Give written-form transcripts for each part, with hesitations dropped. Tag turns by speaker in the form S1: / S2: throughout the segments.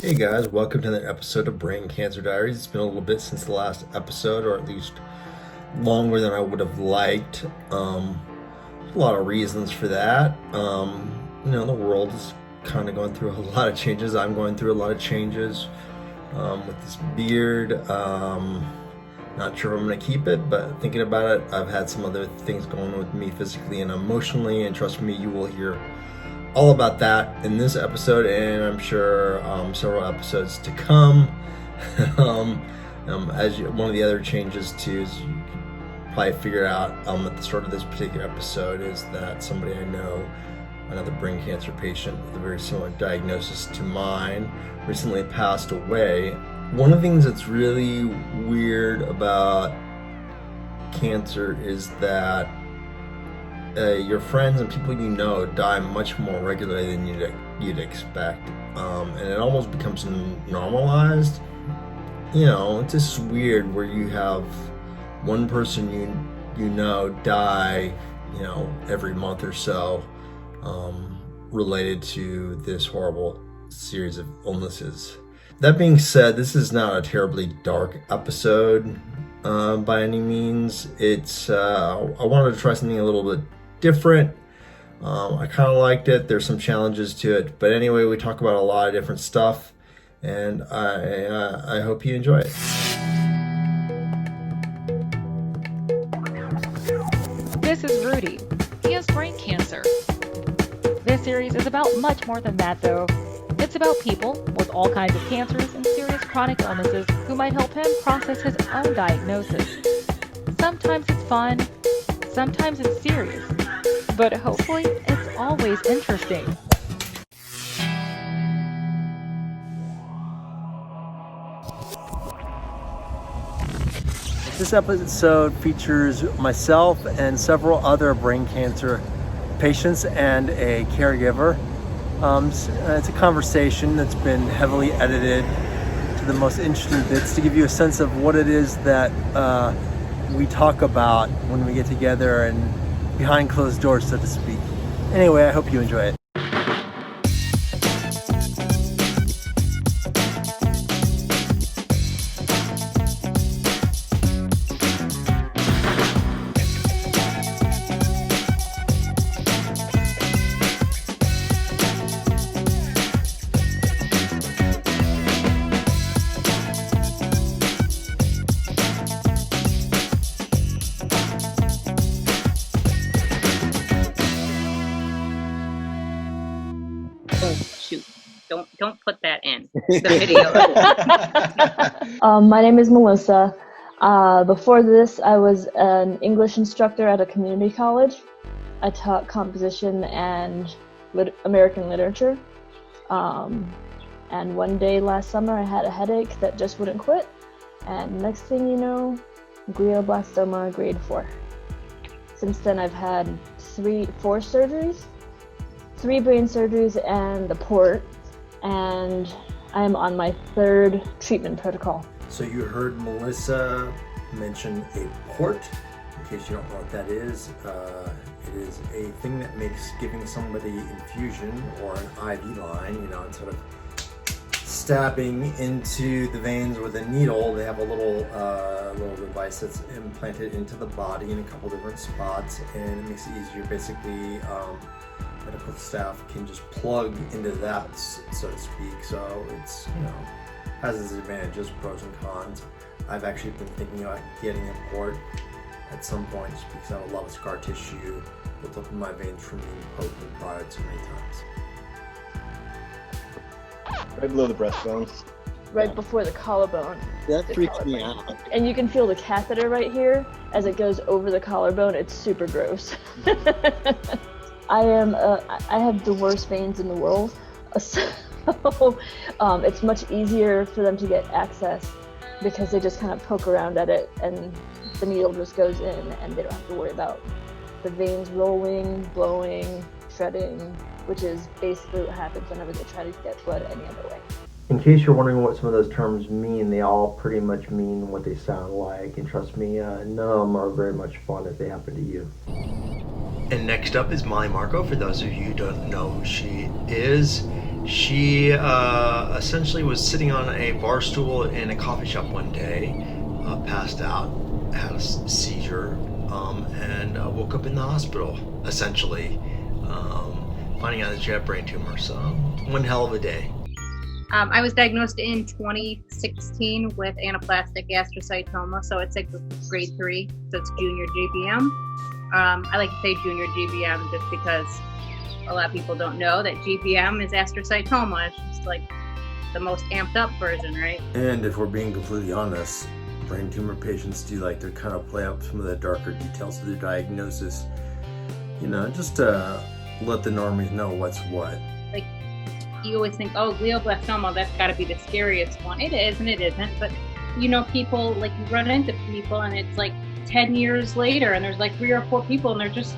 S1: Hey guys, welcome to another episode of Brain Cancer Diaries. It's been a little bit since the last episode, or at least longer than I would have liked. A lot of reasons for that. The world is kind of going through a lot of changes. I'm going through a lot of changes with this beard. Not sure if I'm going to keep it, but thinking about it, I've had some other things going on with me physically and emotionally, and trust me, you will hear all about that in this episode, and I'm sure several episodes to come. One of the other changes too is you can probably figure out at the start of this particular episode is that somebody I know, another brain cancer patient with a very similar diagnosis to mine, recently passed away. One of the things that's really weird about cancer is that your friends and people you know die much more regularly than you'd expect, and it almost becomes normalized. It's just weird where you have one person you know die, every month or so, related to this horrible series of illnesses. That being said, this is not a terribly dark episode by any means. It's I wanted to try something a little bit different. I kind of liked it. There's some challenges to it, but anyway, we talk about a lot of different stuff, and I hope you enjoy it.
S2: This is Rudy. He has brain cancer. This series is about much more than that, though. It's about people with all kinds of cancers and serious chronic illnesses who might help him process his own diagnosis. Sometimes it's fun, sometimes it's serious, but hopefully it's always interesting.
S1: This episode features myself and several other brain cancer patients and a caregiver. It's a conversation that's been heavily edited to the most interesting bits to give you a sense of what it is that we talk about when we get together and behind closed doors, so to speak. Anyway, I hope you enjoy it.
S3: Don't put that in the video.
S4: My name is Melissa. Before this, I was an English instructor at a community college. I taught composition and American literature. And one day last summer, I had a headache that just wouldn't quit. And next thing you know, glioblastoma grade 4. Since then, I've had 4 surgeries, 3 brain surgeries and a port. And I'm on my 3rd treatment protocol.
S1: So you heard Melissa mention a port. In case you don't know what that is, it is a thing that makes giving somebody infusion or an IV line, instead of stabbing into the veins with a needle, they have a little device that's implanted into the body in a couple different spots, and it makes it easier. Basically, medical staff can just plug into that, so to speak. So it's, has its advantages, pros and cons. I've actually been thinking about getting a port at some point just because I have a lot of scar tissue built up in my veins from being poked and prodded so many times.
S5: Right below the breastbone.
S4: Right before the collarbone.
S5: That freaks me out.
S4: And you can feel the catheter right here as it goes over the collarbone. It's super gross. I have the worst veins in the world, so it's much easier for them to get access because they just kind of poke around at it and the needle just goes in and they don't have to worry about the veins rolling, blowing, shredding, which is basically what happens whenever they try to get blood any other way.
S1: In case you're wondering what some of those terms mean, they all pretty much mean what they sound like, and trust me, none of them are very much fun if they happen to you. And next up is Molly Marco. For those of you who don't know who she is, She essentially was sitting on a bar stool in a coffee shop one day, passed out, had a seizure, and woke up in the hospital, essentially, finding out that she had a brain tumor. So, one hell of a day.
S3: I was diagnosed in 2016 with anaplastic astrocytoma, so it's like grade 3, so it's junior GBM. I like to say junior GBM just because a lot of people don't know that GBM is astrocytoma. It's just like the most amped up version, right?
S1: And if we're being completely honest, brain tumor patients do like to kind of play up some of the darker details of their diagnosis, just to let the normies know what's what.
S3: Like, you always think, oh, glioblastoma, that's got to be the scariest one. It is and it isn't, but people, like, you run into people and it's like 10 years later and there's like 3 or 4 people and they're just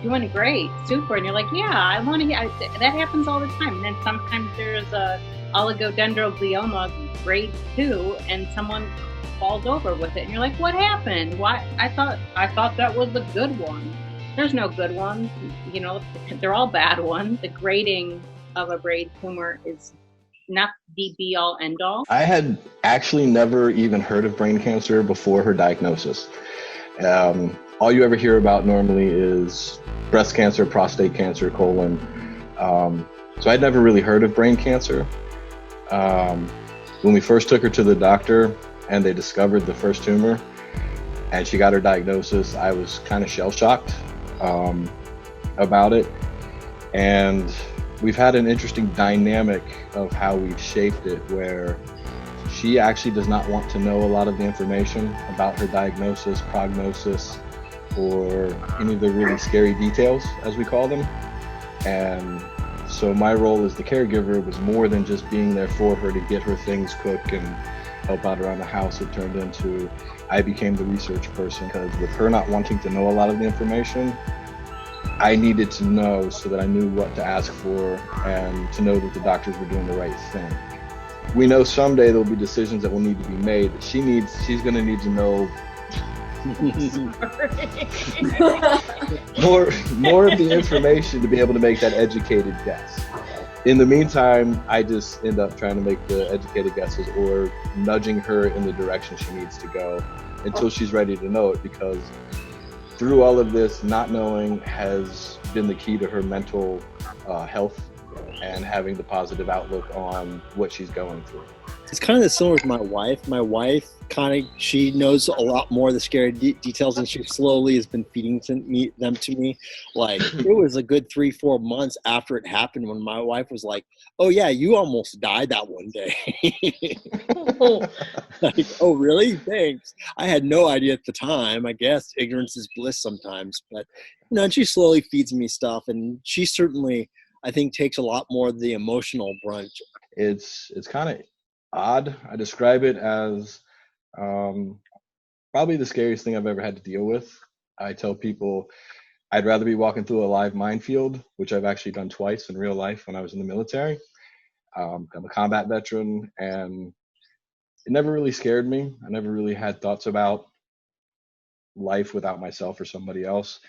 S3: doing great, super, and you're like, yeah, I want to hear. That happens all the time. And then sometimes there's a oligodendroglioma grade 2 and someone falls over with it and you're like, what happened? Why? I thought that was the good one. There's no good one. They're all bad ones. The grading of a brain tumor is not the be all end all.
S5: I had actually never even heard of brain cancer before her diagnosis. All you ever hear about normally is breast cancer, prostate cancer, colon. So I'd never really heard of brain cancer. When we first took her to the doctor and they discovered the first tumor and she got her diagnosis, I was kind of shell-shocked about it. And we've had an interesting dynamic of how we've shaped it, where she actually does not want to know a lot of the information about her diagnosis, prognosis, or any of the really scary details, as we call them. And so my role as the caregiver was more than just being there for her to get her things cooked and help out around the house. It turned into, I became the research person, because with her not wanting to know a lot of the information, I needed to know so that I knew what to ask for and to know that the doctors were doing the right thing. We know someday there'll be decisions that will need to be made, but she's going to need to know more of the information to be able to make that educated guess. In the meantime, I just end up trying to make the educated guesses or nudging her in the direction she needs to go until she's ready to know it, because through all of this, not knowing has been the key to her mental health and having the positive outlook on what she's going through.
S6: It's kind of similar with my wife. My wife she knows a lot more of the scary details, and she slowly has been feeding them to me. Like, it was a good 3-4 months after it happened when my wife was like, oh yeah, you almost died that one day. Like, oh really? Thanks. I had no idea at the time. I guess ignorance is bliss sometimes, but and she slowly feeds me stuff, and she certainly, I think, takes a lot more of the emotional brunt.
S5: It's kind of odd. I describe it as probably the scariest thing I've ever had to deal with. I tell people I'd rather be walking through a live minefield, which I've actually done twice in real life when I was in the military. I'm a combat veteran, and it never really scared me. I never really had thoughts about life without myself or somebody else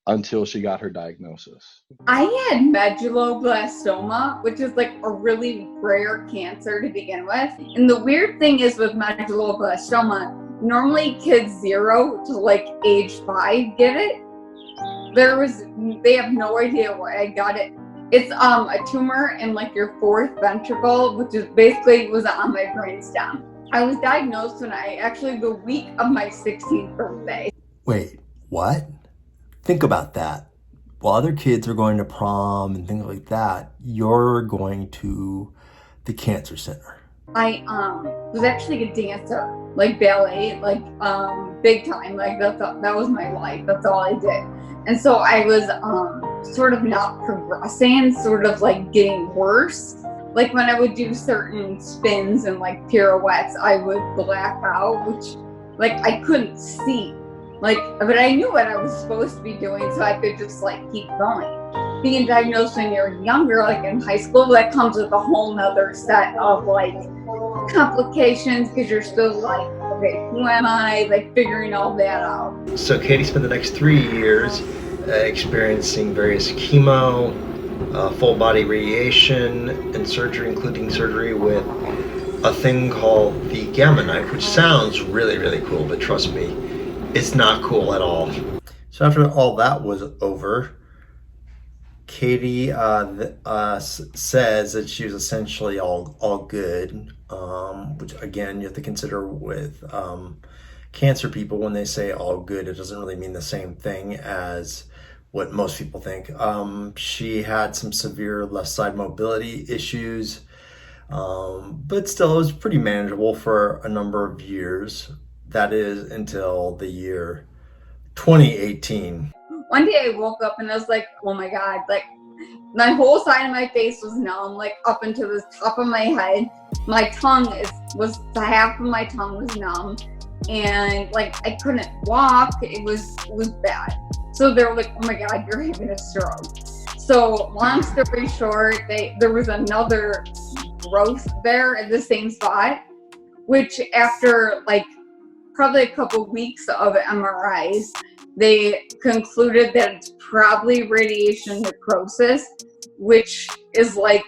S5: until she got her diagnosis.
S7: I had medulloblastoma, which is like a really rare cancer to begin with. And the weird thing is with medulloblastoma, normally kids 0 to like age 5 get it. They have no idea why I got it. It's a tumor in like your 4th ventricle, which is basically was on my brainstem. I was diagnosed the week of my 16th birthday.
S1: Wait, what? Think about that. While other kids are going to prom and things like that, you're going to the cancer center.
S7: I was actually a dancer, like ballet, like big time. Like that was my life. That's all I did. And so I was sort of not progressing, sort of like getting worse. Like when I would do certain spins and like pirouettes, I would black out, which like I couldn't see. But I knew what I was supposed to be doing, so I could just like keep going. Being diagnosed when you're younger, like in high school, that comes with a whole nother set of like complications, because you're still like, okay, who am I? Like figuring all that out.
S1: So Katie spent the next 3 years experiencing various chemo, full body radiation and surgery, including surgery with a thing called the Gamma Knife, which sounds really, really cool, but trust me, it's not cool at all. So after all that was over, Katie says that she was essentially all good, which again you have to consider with cancer people. When they say all good, it doesn't really mean the same thing as what most people think. She had some severe left side mobility issues, but still it was pretty manageable for a number of years. That is until the year 2018.
S7: One day I woke up and I was like, oh my God, like my whole side of my face was numb, like up into the top of my head. My tongue was the half of my tongue was numb, and like I couldn't walk. It was bad. So they were like, oh my God, you're having a stroke. So long story short, there was another growth there at the same spot, which after like probably a couple weeks of MRIs, they concluded that it's probably radiation necrosis, which is like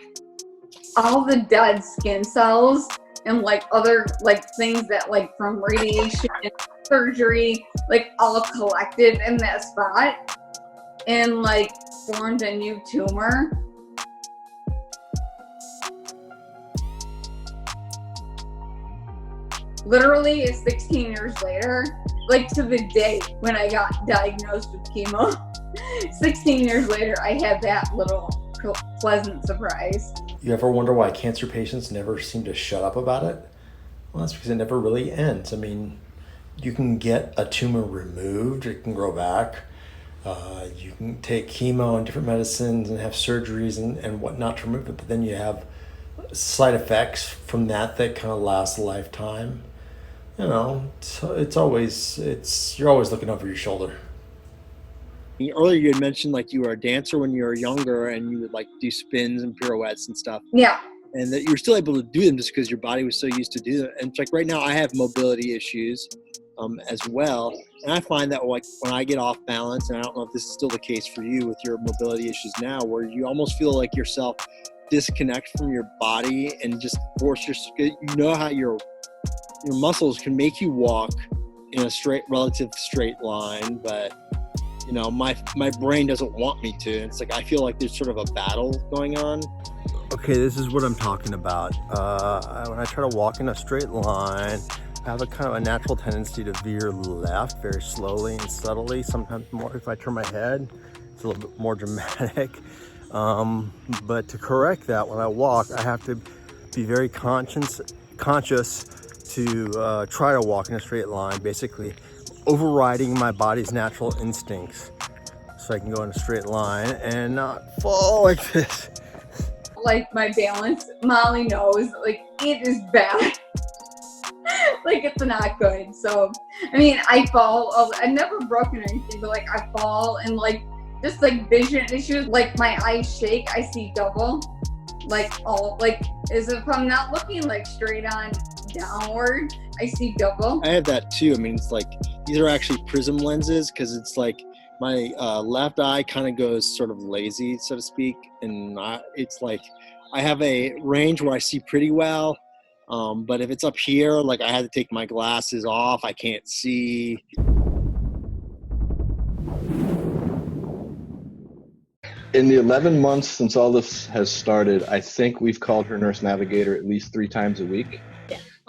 S7: all the dead skin cells and like other like things that like from radiation and surgery, like all collected in that spot and like formed a new tumor. Literally 16 years later, like to the day when I got diagnosed with chemo, 16 years later, I had that little pleasant surprise.
S1: You ever wonder why cancer patients never seem to shut up about it? Well, that's because it never really ends. I mean, you can get a tumor removed, it can grow back. You can take chemo and different medicines and have surgeries and whatnot to remove it, but then you have side effects from that kind of last a lifetime. You know, you're always looking over your shoulder.
S6: Earlier you had mentioned like you were a dancer when you were younger and you would like do spins and pirouettes and stuff.
S7: Yeah.
S6: And that you were still able to do them just because your body was so used to do them. And it's like right now I have mobility issues as well. And I find that like when I get off balance, and I don't know if this is still the case for you with your mobility issues now, where you almost feel like yourself disconnect from your body and just force how your muscles can make you walk in a relative straight line, but you know, my brain doesn't want me to. It's like I feel like there's sort of a battle going on.
S1: Okay, this is what I'm talking about. When I try to walk in a straight line, I have a kind of a natural tendency to veer left very slowly and subtly. Sometimes more if I turn my head, it's a little bit more dramatic. But to correct that, when I walk, I have to be very conscious to try to walk in a straight line, basically overriding my body's natural instincts so I can go in a straight line and not fall like this.
S7: Like my balance, Molly knows, like it is bad. Like it's not good. So, I mean, I fall, I've never broken anything, but like I fall and like just like vision issues, like my eyes shake, I see double, like as if I'm not looking like straight on downward, I see double.
S6: I have that too. I mean, it's like these are actually prism lenses because it's like my left eye kind of goes sort of lazy, so to speak, and it's like I have a range where I see pretty well, but if it's up here, like I had to take my glasses off, I can't see.
S5: In the 11 months since all this has started, I think we've called her nurse navigator at least 3 times a week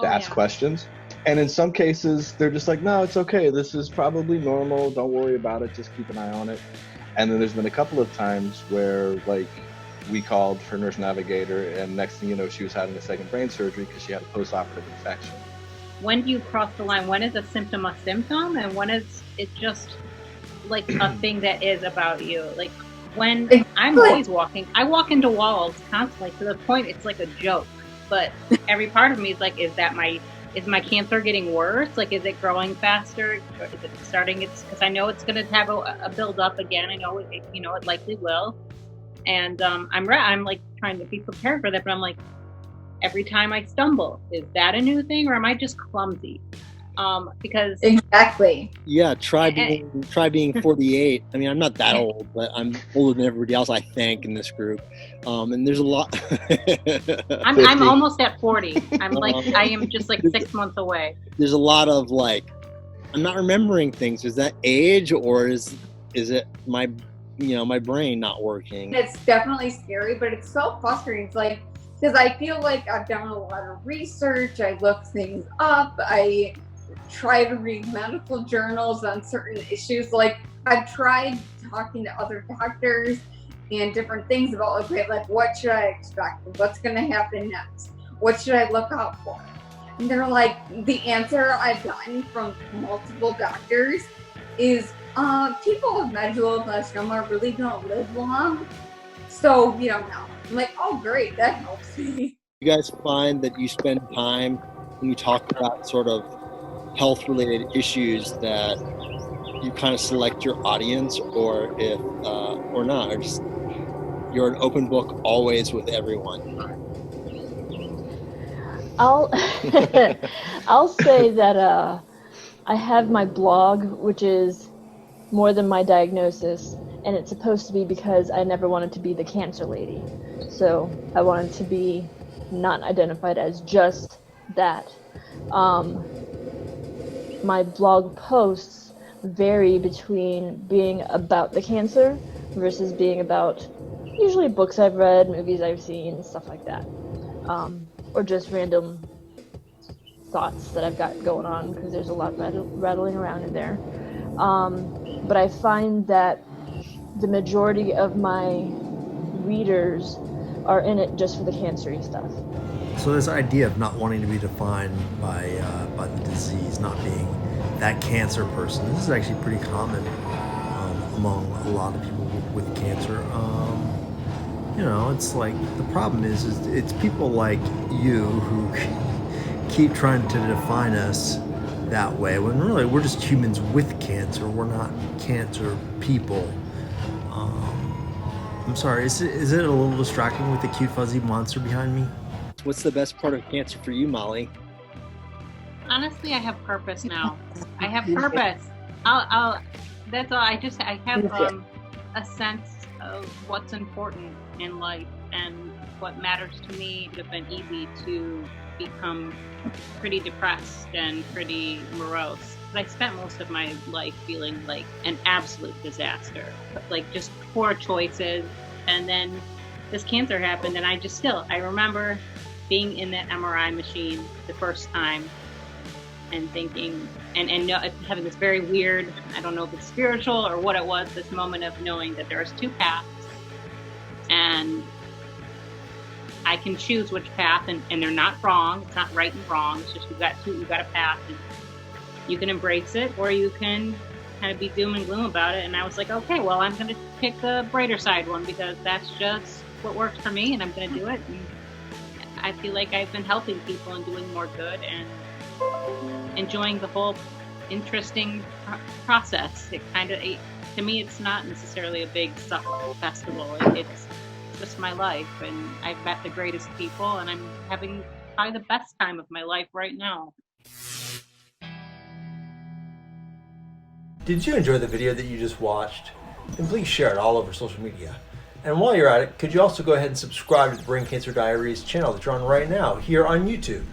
S5: to ask questions. And in some cases, they're just like, no, it's okay. This is probably normal. Don't worry about it. Just keep an eye on it. And then there's been a couple of times where like we called her nurse navigator and next thing you know, she was having a second brain surgery because she had a postoperative infection.
S3: When do you cross the line? When is a symptom and when is it just like a thing that is about you? Like when I'm always walking, I walk into walls constantly to the point it's like a joke. But every part of me is like, is my cancer getting worse? Like, is it growing faster? Or is it starting? Because I know it's going to have a build up again. I know it likely will. And I'm like trying to be prepared for that. But I'm like, every time I stumble, is that a new thing or am I just clumsy? Because
S7: Exactly.
S6: Yeah, try being 48. I mean, I'm not that old, but I'm older than everybody else, I think, in this group. And there's a lot.
S3: I'm
S5: 50.
S3: almost at 40. I am just like 6 months away.
S6: There's a lot of like, I'm not remembering things. Is that age, or is it my brain not working?
S7: It's definitely scary, but it's so frustrating. It's like, because I feel like I've done a lot of research, I look things up, I try to read medical journals on certain issues. Like, I've tried talking to other doctors and different things about, okay, like, what should I expect? What's going to happen next? What should I look out for? And they're like, the answer I've gotten from multiple doctors is, people with medulloblastoma really don't live long, so we don't know. I'm like, oh, great, that helps me.
S6: You guys find that you spend time when you talk about sort of health-related issues that you kind of select your audience, or if or not, or just you're an open book always with everyone?
S4: I'll I'll say that I have my blog, which is more than my diagnosis, and it's supposed to be because I never wanted to be the cancer lady. So I wanted to be not identified as just that. My blog posts vary between being about the cancer versus being about usually books I've read, movies I've seen, stuff like that. Or just random thoughts that I've got going on, because there's a lot rattling around in there. But I find that the majority of my readers are in it just for the cancer-y stuff.
S1: So this idea of not wanting to be defined by the disease, not being that cancer person, this is actually pretty common among a lot of people with cancer. It's like the problem is it's people like you who keep trying to define us that way, when really we're just humans with cancer. We're not cancer people. I'm sorry, is it a little distracting with the cute fuzzy monster behind me?
S6: What's the best part of cancer for you, Molly?
S3: Honestly, I have purpose now. I have purpose. I'll that's all. I have a sense of what's important in life and what matters to me. It would have been easy to become pretty depressed and pretty morose. But I spent most of my life feeling like an absolute disaster, like just poor choices. And then this cancer happened, and I remember being in that MRI machine the first time and thinking, and having this very weird, I don't know if it's spiritual or what it was, this moment of knowing that there's two paths and I can choose which path, and they're not wrong. It's not right and wrong. It's just you've got a path, and you can embrace it, or you can kind of be doom and gloom about it. And I was like, okay, well, I'm going to pick the brighter side one, because that's just what works for me, and I'm going to do it. And I feel like I've been helping people and doing more good and enjoying the whole interesting process. To me, it's not necessarily a big stuff festival. It's just my life, and I've met the greatest people, and I'm having probably the best time of my life right now.
S1: Did you enjoy the video that you just watched? Then please share it all over social media. And while you're at it, could you also go ahead and subscribe to the Brain Cancer Diaries channel that you're on right now here on YouTube?